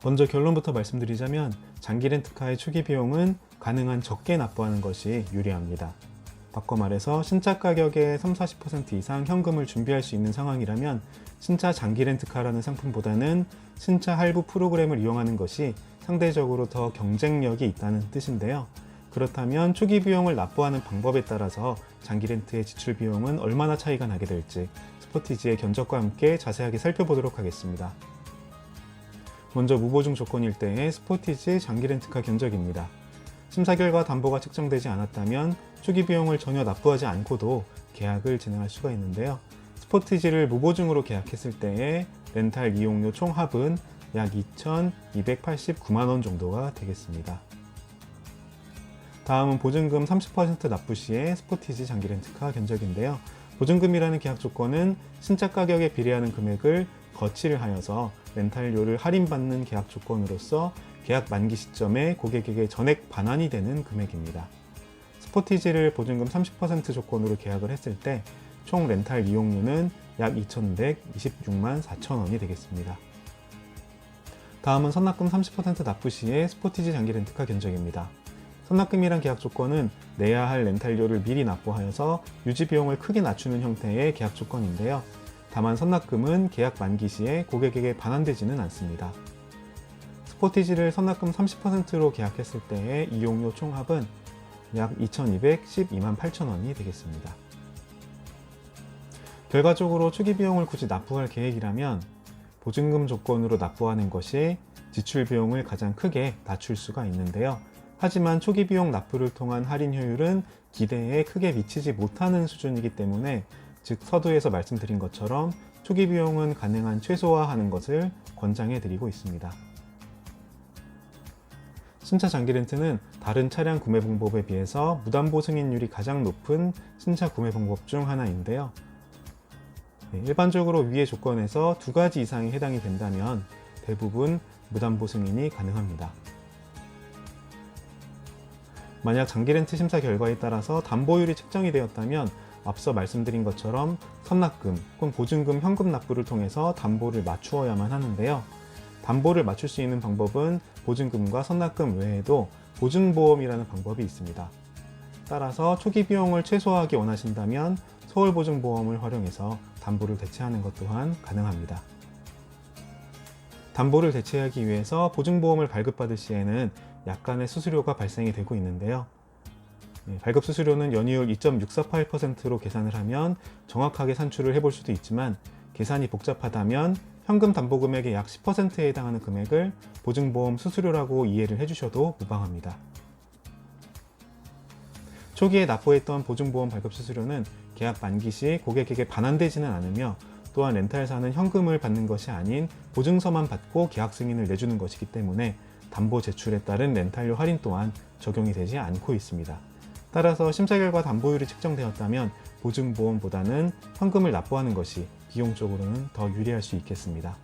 먼저 결론부터 말씀드리자면 장기 렌트카의 초기 비용은 가능한 적게 납부하는 것이 유리합니다. 바꿔 말해서 신차 가격의 30~40% 이상 현금을 준비할 수 있는 상황이라면 신차 장기 렌트카라는 상품보다는 신차 할부 프로그램을 이용하는 것이 상대적으로 더 경쟁력이 있다는 뜻인데요. 그렇다면 초기 비용을 납부하는 방법에 따라서 장기 렌트의 지출 비용은 얼마나 차이가 나게 될지 스포티지의 견적과 함께 자세하게 살펴보도록 하겠습니다. 먼저 무보증 조건일 때의 스포티지 장기 렌트카 견적입니다. 심사 결과 담보가 책정되지 않았다면 초기 비용을 전혀 납부하지 않고도 계약을 진행할 수가 있는데요. 스포티지를 무보증으로 계약했을 때의 렌탈 이용료 총 합은 약 2,289만 원 정도가 되겠습니다. 다음은 보증금 30% 납부 시의 스포티지 장기 렌트카 견적인데요. 보증금이라는 계약 조건은 신차 가격에 비례하는 금액을 거치를 하여서 렌탈료를 할인받는 계약 조건으로서 계약 만기 시점에 고객에게 전액 반환이 되는 금액입니다. 스포티지를 보증금 30% 조건으로 계약을 했을 때 총 렌탈 이용료는 약 2,126만 4천 원이 되겠습니다. 다음은 선납금 30% 납부 시의 스포티지 장기 렌트카 견적입니다. 선납금이란 계약 조건은 내야 할 렌탈료를 미리 납부하여서 유지 비용을 크게 낮추는 형태의 계약 조건인데요. 다만 선납금은 계약 만기 시에 고객에게 반환되지는 않습니다. 스포티지를 선납금 30%로 계약했을 때의 이용료 총합은 약 2,212만 8천 원이 되겠습니다. 결과적으로 초기 비용을 굳이 납부할 계획이라면 보증금 조건으로 납부하는 것이 지출 비용을 가장 크게 낮출 수가 있는데요. 하지만 초기 비용 납부를 통한 할인 효율은 기대에 크게 미치지 못하는 수준이기 때문에 즉 서두에서 말씀드린 것처럼 초기 비용은 가능한 최소화하는 것을 권장해 드리고 있습니다. 신차 장기 렌트는 다른 차량 구매 방법에 비해서 무담보 승인율이 가장 높은 신차 구매 방법 중 하나인데요. 일반적으로 위의 조건에서 2가지 이상이 해당이 된다면 대부분 무담보 승인이 가능합니다. 만약 장기 렌트 심사 결과에 따라서 담보율이 책정이 되었다면 앞서 말씀드린 것처럼 선납금 혹은 보증금 현금 납부를 통해서 담보를 맞추어야만 하는데요. 담보를 맞출 수 있는 방법은 보증금과 선납금 외에도 보증보험이라는 방법이 있습니다. 따라서 초기 비용을 최소화하기 원하신다면 서울보증보험을 활용해서 담보를 대체하는 것 또한 가능합니다. 담보를 대체하기 위해서 보증보험을 발급받을 시에는 약간의 수수료가 발생이 되고 있는데요. 발급 수수료는 연이율 2.648%로 계산을 하면 정확하게 산출을 해볼 수도 있지만 계산이 복잡하다면 현금 담보금액의 약 10%에 해당하는 금액을 보증보험 수수료라고 이해를 해주셔도 무방합니다. 초기에 납부했던 보증보험 발급 수수료는 계약 만기 시 고객에게 반환되지는 않으며 또한 렌탈사는 현금을 받는 것이 아닌 보증서만 받고 계약 승인을 내주는 것이기 때문에 담보 제출에 따른 렌탈료 할인 또한 적용이 되지 않고 있습니다. 따라서 심사 결과 담보율이 책정되었다면 보증보험보다는 현금을 납부하는 것이 비용적으로는 더 유리할 수 있겠습니다.